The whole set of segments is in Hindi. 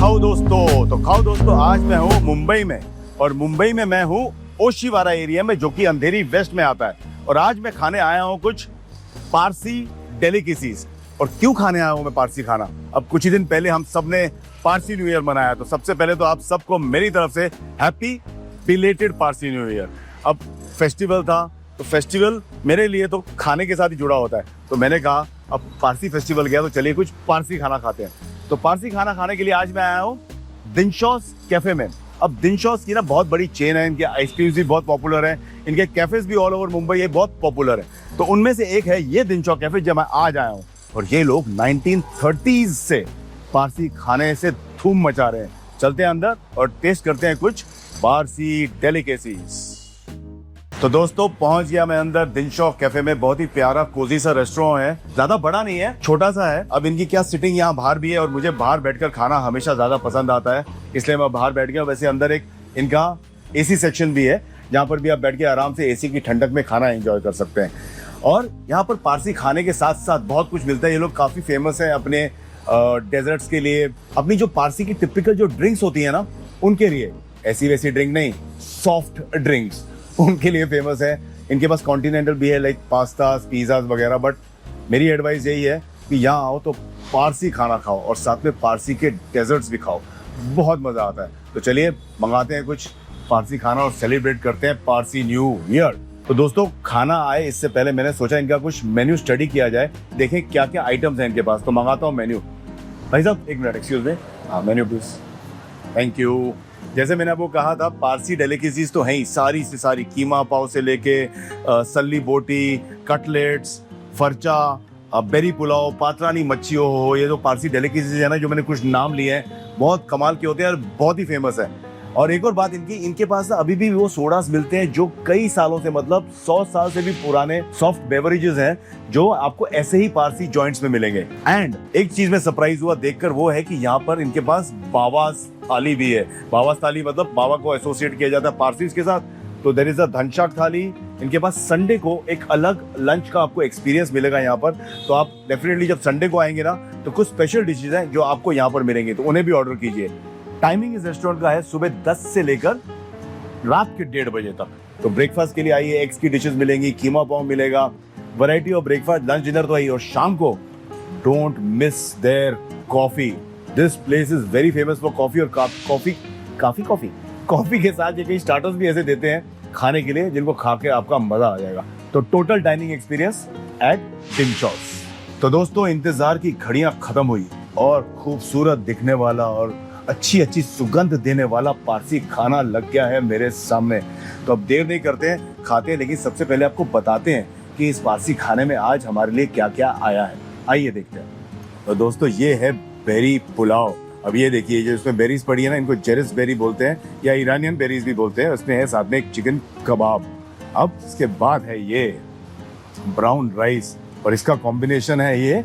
खाओ दोस्तों, तो खाओ दोस्तों। आज मैं हूँ मुंबई में, और मुंबई में मैं हूँ ओशीवारा एरिया में, जो कि अंधेरी वेस्ट में आता है। और आज मैं खाने आया हूँ कुछ पारसी डेलिकेसीज। और क्यों खाने आया हूँ मैं पारसी खाना? अब कुछ ही दिन पहले हम सब ने पारसी न्यू ईयर मनाया, तो सबसे पहले तो आप सबको मेरी तरफ से happy belated Parsi new year. अब फेस्टिवल था, तो फेस्टिवल मेरे लिए तो खाने के साथ ही जुड़ा होता है, तो मैंने कहा अब पारसी फेस्टिवल गया तो चलिए कुछ पारसी खाना खाते हैं। तो पारसी खाना खाने के लिए आज मैं आया हूँ दिनशॉस कैफे में। अब दिनशॉस की ना बहुत बड़ी चेन है, इनके आइसक्रीम्स भी बहुत पॉपुलर है, इनके कैफेज भी ऑल ओवर मुंबई ये बहुत पॉपुलर है। तो उनमें से एक है ये दिनशॉस कैफे, जब मैं आज आया हूँ। और ये लोग 1930s से पारसी खाने से धूम मचा रहे हैं। चलते हैं अंदर और टेस्ट करते हैं कुछ पारसी डेलिकेसीज। तो दोस्तों पहुंच गया मैं अंदर दिनशॉस कैफे में। बहुत ही प्यारा कोजी सा रेस्टोरेंट है, ज्यादा बड़ा नहीं है, छोटा सा है। अब इनकी क्या सिटिंग यहाँ बाहर भी है, और मुझे बाहर बैठकर खाना हमेशा ज्यादा पसंद आता है, इसलिए मैं बाहर बैठ गया। वैसे अंदर एक इनका एसी सेक्शन भी है, जहाँ पर भी आप बैठ के आराम से एसी की ठंडक में खाना एंजॉय कर सकते हैं। और यहाँ पर पारसी खाने के साथ साथ बहुत कुछ मिलता है। ये लोग काफी फेमस है अपने डेजर्ट्स के लिए, अपनी जो पारसी की टिपिकल जो ड्रिंक्स होती है ना उनके लिए। ऐसी वैसी ड्रिंक नहीं, सॉफ्ट ड्रिंक्स उनके लिए फेमस है। इनके पास कॉन्टिनेंटल भी है, लाइक पास्ता पिज़्ज़ाज वगैरह। बट मेरी एडवाइस यही है कि यहाँ आओ तो पारसी खाना खाओ और साथ में पारसी के डेजर्ट्स भी खाओ, बहुत मज़ा आता है। तो चलिए मंगाते हैं कुछ पारसी खाना और सेलिब्रेट करते हैं पारसी न्यू ईयर। तो दोस्तों खाना आए इससे पहले मैंने सोचा इनका कुछ मेन्यू स्टडी किया जाए, देखें क्या क्या आइटम्स हैं इनके पास। तो मंगाता हूँ मेन्यू। भाई साहब एक मिनट, एक्सक्यूज मी, हाँ मेन्यू प्लीज, थैंक यू। जैसे मैंने आपको कहा था पारसी डेलिकेसीज तो हैं ही, सारी से सारी। कीमा पाव से लेके सल्ली बोटी, कटलेट्स, फरचा, बेरी पुलाव, पात्रानी मच्छी हो, ये जो पारसी डेलिकेसीज है ना, जो मैंने कुछ नाम लिए हैं, बहुत कमाल के होते हैं और बहुत ही फेमस है। और एक और बात इनके पास अभी भी वो सोडास मिलते हैं जो कई सालों से, मतलब 100 साल से भी पुराने सॉफ्ट बेवरेजेस हैं, जो आपको ऐसे ही पारसी जॉइंट्स में मिलेंगे। एंड एक चीज में सरप्राइज हुआ देखकर, वो है कि यहाँ पर इनके पास बावास थाली भी है। बावास थाली मतलब बाबा को एसोसिएट किया जाता है पारसी के साथ। तो देयर इज अ धनशाक थाली। इनके पास संडे को एक अलग लंच का आपको एक्सपीरियंस मिलेगा यहाँ पर। तो आप डेफिनेटली जब संडे को आएंगे ना, तो कुछ स्पेशल डिशेज हैं जो आपको यहाँ पर मिलेंगे, तो उन्हें भी ऑर्डर कीजिए। टाइमिंग इस रेस्टोरेंट का है सुबह 10 से लेकर रात के 1:30 बजे तक। तो ब्रेकफास्ट के लिए आइए, एग्स की डिशेस मिलेंगी, कीमा पाव मिलेगा, variety of breakfast, lunch, dinner तो आइए। और शाम को don't miss their coffee. This place is very famous for coffee. और कॉफी के साथ ये कई स्टार्टर्स भी ऐसे देते हैं खाने के लिए, जिनको खा के आपका मजा आ जाएगा। तो टोटल डाइनिंग एक्सपीरियंस एट दिनशॉस। तो दोस्तों इंतजार की घड़ियां खत्म हुई और खूबसूरत दिखने वाला और अच्छी अच्छी सुगंध देने वाला पारसी खाना लग गया है मेरे सामने। तो अब देर नहीं करते हैं, खाते हैं। लेकिन सबसे पहले आपको बताते हैं कि इस पारसी खाने में आज हमारे लिए क्या क्या आया है, आइए देखते हैं। तो दोस्तों ये है बेरी पुलाव। अब ये देखिए, जो इसमें बेरीज पड़ी है ना, इनको जेरिस बेरी बोलते हैं या ईरानियन बेरीज भी बोलते हैं। उसमें है साथ में एक चिकन कबाब। अब इसके बाद है ये ब्राउन राइस, और इसका कॉम्बिनेशन है ये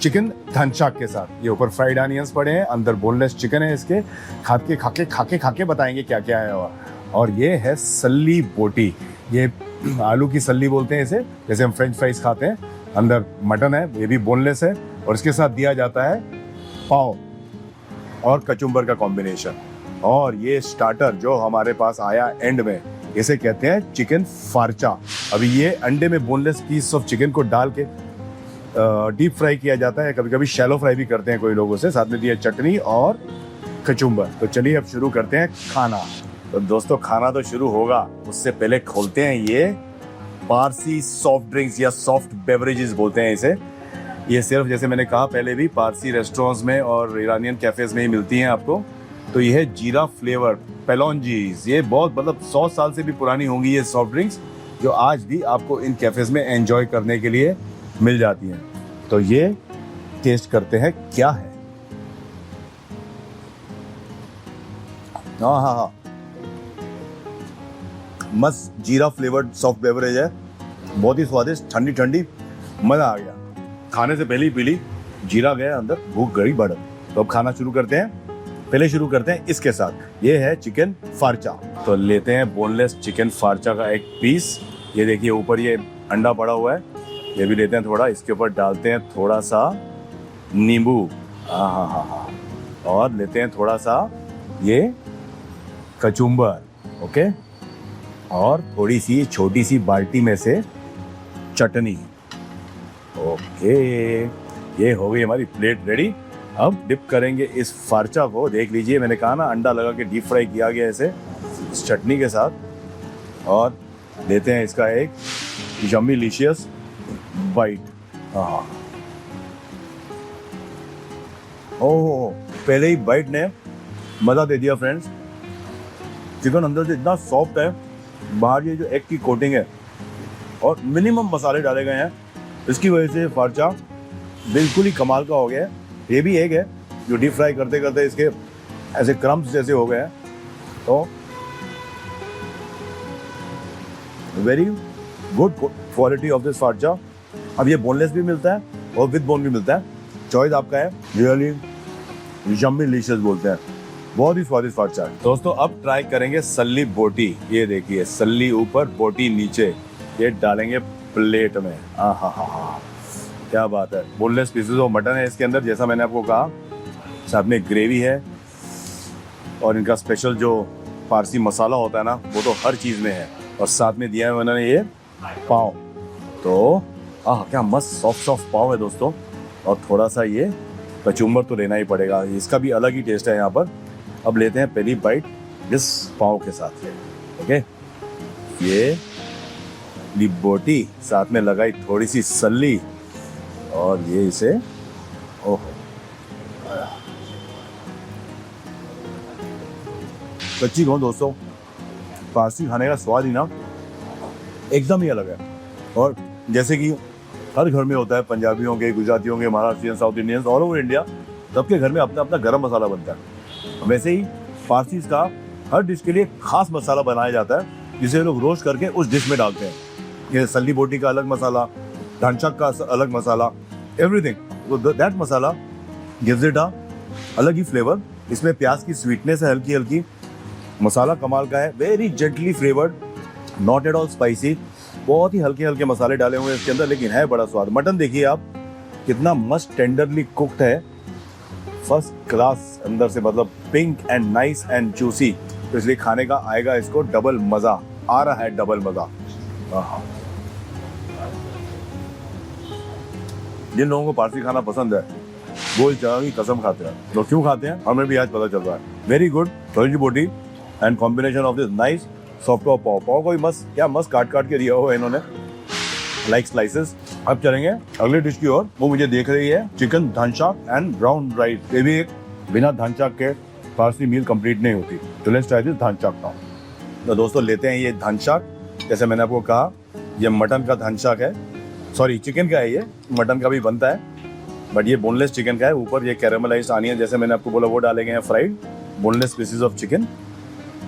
चिकन धनशाक के साथ। ये ऊपर फ्राइड अनियंस पड़े हैं, अंदर बोनलेस चिकन है इसके। खाके बताएंगे क्या क्या है। और ये है सल्ली बोटी। ये आलू की सल्ली बोलते हैं इसे, जैसे हम फ्रेंच फ्राइज खाते हैं। अंदर मटन है, ये भी बोनलेस है। और इसके साथ दिया जाता है पाव और कचुम्बर का कॉम्बिनेशन। और ये स्टार्टर जो हमारे पास आया एंड में, इसे कहते हैं चिकन फारचा। अभी ये अंडे में बोनलेस पीस ऑफ चिकन को डाल के डीप फ्राई किया जाता है, कभी कभी शैलो फ्राई भी करते हैं कोई लोग उसे। साथ में दिया चटनी और कचुम्बर। तो चलिए अब शुरू करते हैं खाना। तो दोस्तों खाना तो शुरू होगा, उससे पहले खोलते हैं ये पारसी सॉफ्ट ड्रिंक्स या सॉफ्ट बेवरेजेस बोलते हैं इसे। ये सिर्फ जैसे मैंने कहा पहले भी पारसी रेस्टोरेंट्स में और ईरानियन कैफेज में ही मिलती हैं आपको। तो ये है जीरा फ्लेवर पेलोंजीज। ये बहुत मतलब 100 साल से भी पुरानी होंगी ये सॉफ्ट ड्रिंक्स, जो आज भी आपको इन कैफेज में एंजॉय करने के लिए मिल जाती हैं। तो ये टेस्ट करते हैं क्या है। हाँ, मस्त जीरा फ्लेवर्ड सॉफ्ट बेवरेज है, बहुत ही स्वादिष्ट, ठंडी ठंडी, मजा आ गया। खाने से पहले ही पी ली, जीरा गया अंदर, भूख गई बढ़। तो अब खाना शुरू करते हैं। पहले शुरू करते हैं इसके साथ। ये है चिकन फारचा। तो लेते हैं बोनलेस चिकन फारचा का एक पीस। ये देखिए ऊपर ये अंडा पड़ा हुआ है, ये भी लेते हैं थोड़ा। इसके ऊपर डालते हैं थोड़ा सा नींबू। हाँ, और लेते हैं थोड़ा सा ये कचुम्बर, ओके, और थोड़ी सी छोटी सी बाल्टी में से चटनी। ओके, ये हो गई हमारी प्लेट रेडी। अब डिप करेंगे इस फार्चा को। देख लीजिए, मैंने कहा ना अंडा लगा के डीप फ्राई किया गया ऐसे इस चटनी के साथ। और लेते हैं इसका एक यम्मी डिलीशियस बाइट। हाँ, ओह, पहले ही बाइट ने मज़ा दे दिया फ्रेंड्स। चिकन अंदर से इतना सॉफ्ट है, बाहर ये जो एग की कोटिंग है और मिनिमम मसाले डाले गए हैं, इसकी वजह से फार्चा बिल्कुल ही कमाल का हो गया है। ये भी एग है जो डीप फ्राई करते करते इसके ऐसे क्रम्स जैसे हो गए हैं। तो very good quality of this फार्चा। अब ये बोनलेस भी मिलता है और विद बोन भी मिलता है, चॉइस आपका है। रियली यम्मी डिलीशियस बोलते हैं, बहुत ही स्वादिष्ट फार्चा है। दोस्तों अब ट्राई करेंगे सल्ली बोटी। ये देखिए, सल्ली ऊपर बोटी नीचे, ये डालेंगे प्लेट में। आहा, क्या बात है। बोनलेस पीसेस ऑफ मटन है इसके अंदर, जैसा मैंने आपको कहा। साथ में ग्रेवी है और इनका स्पेशल जो पारसी मसाला होता है ना, वो तो हर चीज़ में है। और साथ में दिया है उन्होंने ये पाव। तो क्या मस्त सॉफ्ट पाव है दोस्तों। और थोड़ा सा ये कचुम्बर तो लेना ही पड़ेगा, इसका भी अलग ही टेस्ट है यहाँ पर। अब लेते हैं पहली बाइट इस पाव के साथ। ओके, ये ली बोटी, साथ में लगाई थोड़ी सी सल्ली और ये इसे, ओह, सच्ची कहूँ दोस्तों, पारसी खाने का स्वाद ही ना एकदम ही अलग है। और जैसे कि हर घर में होता है, पंजाबियों के, गुजरातियों के, Maharashtrian, south Indians, all over India सबके घर में अपना अपना गरम मसाला बनता है। वैसे ही पारसी का हर डिश के लिए खास मसाला बनाया जाता है, जिसे लोग रोस्ट करके उस डिश में डालते हैं। ये सल्ली बोटी का अलग मसाला, ढांचक का अलग मसाला, एवरीथिंग। तो that masala gives it a अलग ही फ्लेवर। इसमें प्याज की स्वीटनेस है हल्की हल्की, मसाला कमाल का है, very gently flavoured, not at all spicy. बहुत ही हल्के हल्के मसाले डाले हुए हैं इसके अंदर, लेकिन है बड़ा स्वाद। मटन देखिए आप कितना मस्त टेंडरली कुक्ड है, फर्स्ट क्लास अंदर से, मतलब pink and nice and juicy. तो इसलिए खाने का आएगा इसको डबल मजा, आ रहा है डबल मजा। जिन लोगों को पारसी खाना पसंद है वो इस जगह की कसम खाते हैं। तो क्यों खाते हैं हमें भी आज पता चल रहा है। Very good salli boti and combination of this nice soft पाव। पाव को भी मस्त, क्या मस्त काट के दिया हुआ है इन्होंने, लाइक स्लाइसेस। अब चलेंगे अगले डिश की ओर। वो मुझे देख रही है चिकन ढांचाक एंड ब्राउन राइस। ये भी एक, बिना ढांचाक के पारसी मील कंप्लीट नहीं होती। तो लेट्स ट्राई दिस ढांचाक नाउ। तो दोस्तों लेते हैं ये ढांचाक। जैसे मैंने आपको कहा, ये मटन का ढांचाक है, सॉरी चिकन का है। ये मटन का भी बनता है, बट ये बोनलेस चिकन का है। ऊपर ये कैरामलाइज्ड आनियन, जैसे मैंने आपको बोला, वो डाले गए हैं, fried boneless pieces of chicken.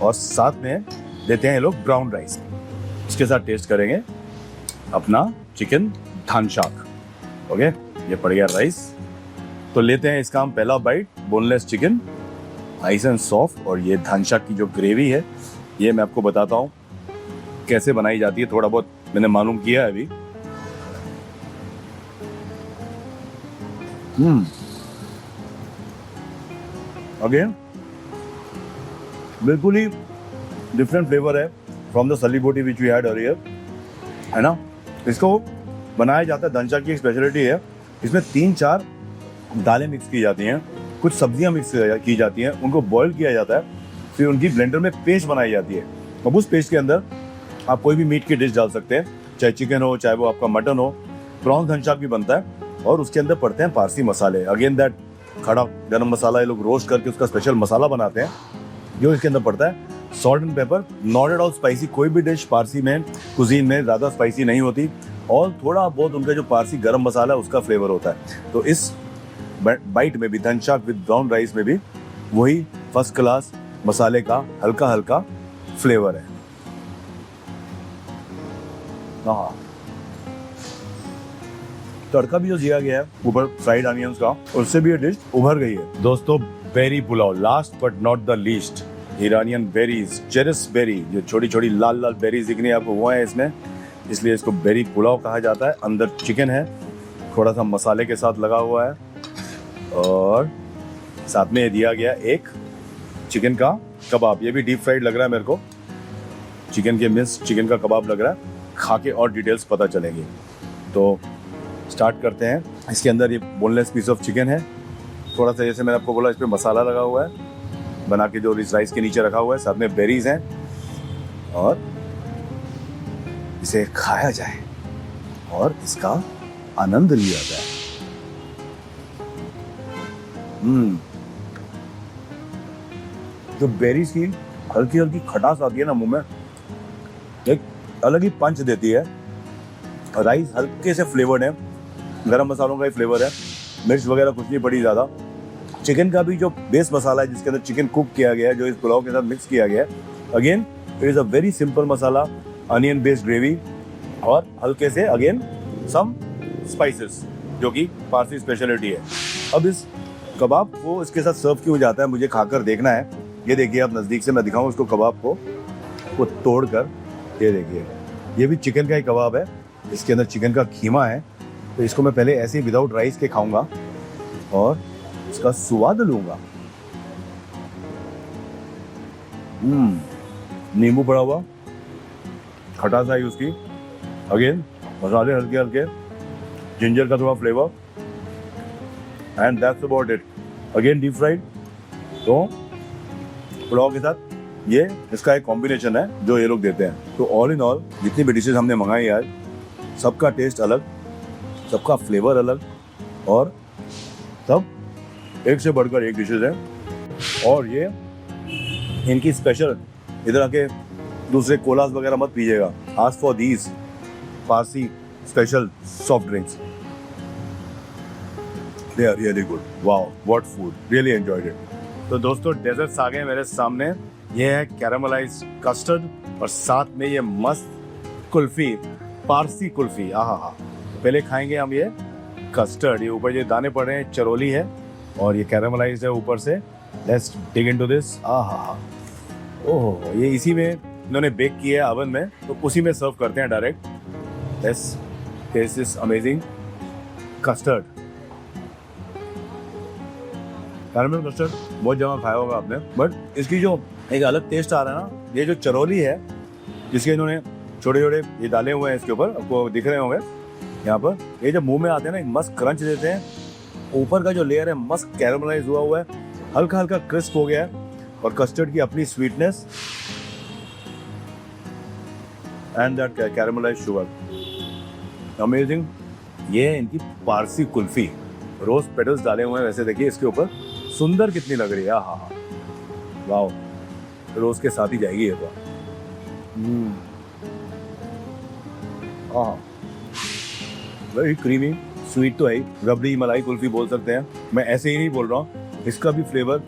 और साथ में देते हैं ये लोग ब्राउन राइस। इसके साथ टेस्ट करेंगे अपना चिकन ढांचाक। ओके, ये पड़ गया राइस। तो लेते हैं इसका हम पहला bite, boneless chicken, nice and soft. और ये ढांचाक की जो ग्रेवी है, ये मैं आपको बताता हूँ कैसे बनाई जाती है। थोड़ा बहुत मैंने मालूम किया है अभी। अगेन बिल्कुल ही डिफरेंट फ्लेवर है फ्रॉम द सल्ली बोटी विच वी हैड अर्लियर, है ना। इसको बनाया जाता है, ढांचाक की एक स्पेशलिटी है, इसमें 3-4 दालें मिक्स की जाती हैं, कुछ सब्जियां मिक्स की जाती हैं, उनको बॉईल किया जाता है, फिर उनकी ब्लेंडर में पेस्ट बनाई जाती है। अब उस पेस्ट के अंदर आप कोई भी मीट की डिश डाल सकते हैं, चाहे चिकन हो, चाहे वो आपका मटन हो। प्रॉन्स ढांचाक भी बनता है और उसके अंदर पड़ते हैं पारसी मसाले। अगेन दैट खड़ा गरम मसाला, ये लोग रोस्ट करके उसका स्पेशल मसाला बनाते हैं, जो इसके अंदर पड़ता है। Salt and paper, not at all spicy. कोई भी डिश पारसी में, कुजीन में ज़्यादा स्पाइसी नहीं होती, और थोड़ा बहुत उनका जो पारसी गरम मसाला है उसका फ्लेवर होता है। तो इस बाइट में भी, ढांचाक विद ब्राउन राइस में भी वही फर्स्ट क्लास मसाले का हल्का हल्का फ्लेवर है। हाँ, तड़का भी जो दिया गया है ऊपर फ्राइड अनियंस का, उससे भी ये डिश उभर गई है। दोस्तों berry pulao, last but not the least, Iranian berries, cherries berry, जो छोटी छोटी लाल लाल बेरीज दिख रही है आपको, वो है इसमें, इसलिए इसको बेरी पुलाव कहा जाता है। अंदर चिकन है, थोड़ा सा मसाले के साथ लगा हुआ है, और साथ में दिया गया एक चिकन का कबाब, ये भी डीप फ्राइड लग रहा है मेरे को, चिकन के मिस चिकन का कबाब लग रहा है। खा के और डिटेल्स पता चलेंगी। तो स्टार्ट करते हैं। इसके अंदर ये बोनलेस पीस ऑफ चिकन है, थोड़ा सा जैसे मैंने आपको बोला इस पर मसाला लगा हुआ है बना के, जो इस राइस के नीचे रखा हुआ है, साथ में बेरीज हैं और इसे खाया जाए और इसका आनंद लिया जाए। जो बेरीज की हल्की हल्की खटास आती है ना मुंह में, एक अलग ही पंच देती है। राइस हल्के से फ्लेवर्ड है, गरम मसालों का ही फ्लेवर है, मिर्च वगैरह कुछ नहीं पड़ी ज़्यादा। चिकन का भी जो बेस मसाला है जिसके अंदर चिकन कुक किया गया है, जो इस पुलाव के साथ मिक्स किया गया है, again it is a very simple masala, onion based gravy और हल्के से अगेन सम स्पाइसेस, जो कि पारसी स्पेशलिटी है। अब इस कबाब को इसके साथ सर्व क्यों जाता है मुझे खाकर देखना है। ये देखिए आप नज़दीक से मैं दिखाऊं इसको कबाब को तोड़ कर, ये देखिए ये भी चिकन का ही कबाब है, इसके अंदर चिकन का कीमा है। तो इसको मैं पहले ऐसे ही विदाउट राइस के खाऊंगा और इसका स्वाद लूंगा। नींबू पड़ा हुआ, खटास आई उसकी, अगेन मसाले हल्के हल्के, जिंजर का थोड़ा flavour, and that's about it. Again deep fried. तो पुलाव के साथ ये इसका एक कॉम्बिनेशन है जो ये लोग देते हैं। तो ऑल इन ऑल जितनी भी डिशेज हमने मंगाई आज, सबका टेस्ट अलग, सबका फ्लेवर अलग और सब एक से बढ़कर एक डिशेज है। और ये इनकी स्पेशल, इधर आके दूसरे कोलास वगैरह मत पीजिएगा, ask for these Parsi special soft drinks, they are really good. Wow what food, really enjoyed it. तो दोस्तों डेजर्ट्स आ गए मेरे सामने। ये है कैरामलाइज्ड कस्टर्ड और साथ में ये मस्त कुल्फी, पारसी कुल्फी। आहा, पहले खाएंगे हम ये कस्टर्ड। ये ऊपर ये दाने पड़ रहे हैं, चरोली है और ये कैरामलाइज्ड है ऊपर से। Let's dig into this. आहा, ओह, ये इसी में इन्होंने बेक किया है ओवन में, तो उसी में सर्व करते हैं direct. Let's taste this amazing custard. Caramel custard बहुत जगह खाया होगा आपने, बट इसकी जो एक अलग टेस्ट आ रहा है ना, ये जो चरोली है जिसके इन्होंने छोटे छोटे ये डाले हुए हैं इसके ऊपर, आपको दिख रहे होंगे यहाँ पर, ये जब मुंह में आते हैं ना एक मस्त क्रंच देते हैं। ऊपर का जो लेयर है मस्त कैरामलाइज हुआ है, हल्का हल्का क्रिस्प हो गया है और कस्टर्ड की अपनी sweetness and that caramelised sugar, amazing. ये है इनकी पारसी कुल्फी, रोज पेटल्स डाले हुए हैं वैसे, देखिए इसके ऊपर सुंदर कितनी लग रही है। हाँ, वाओ, रोज के साथ ही जाएगी ये तो। वेरी क्रीमी, स्वीट तो है, रबड़ी मलाई कुल्फी बोल सकते हैं, मैं ऐसे ही नहीं बोल रहा हूँ। इसका भी फ्लेवर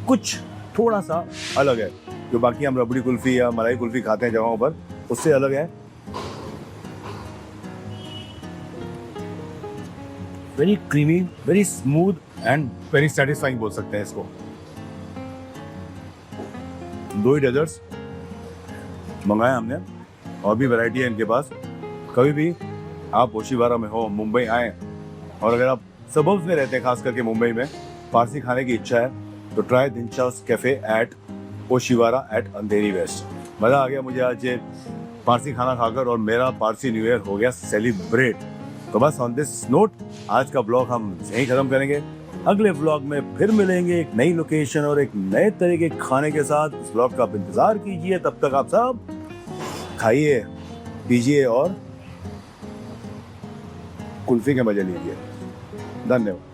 कुछ थोड़ा सा अलग है, जो बाकी हम रबड़ी कुल्फी या मलाई कुल्फी खाते हैं जगहों पर, उससे अलग है। Very creamy, very smooth and very satisfying बोल सकते हैं इसको। दो ही डेजर्ट्स मंगाए हमने, और भी वैरायटी है इनके पास। कभी भी आप ओशीवारा में हो, मुंबई आए, और अगर आप सबर्ब्स में रहते हैं, खास करके मुंबई में, पारसी खाने की इच्छा है तो try Dinshaw's cafe at Oshiwara at Andheri west. मज़ा आ गया मुझे आज ये पारसी खाना खाकर, और मेरा पारसी न्यू ईयर हो गया सेलिब्रेट। तो बस ऑन दिस नोट आज का ब्लॉग हम यहीं खत्म करेंगे। अगले ब्लॉग में फिर मिलेंगे एक नई लोकेशन और एक नए तरह के खाने के साथ। इस ब्लॉग का आप इंतजार कीजिए, तब तक आप सब खाइए, पीजिए और कुल्फी के मजे लीजिए। धन्यवाद।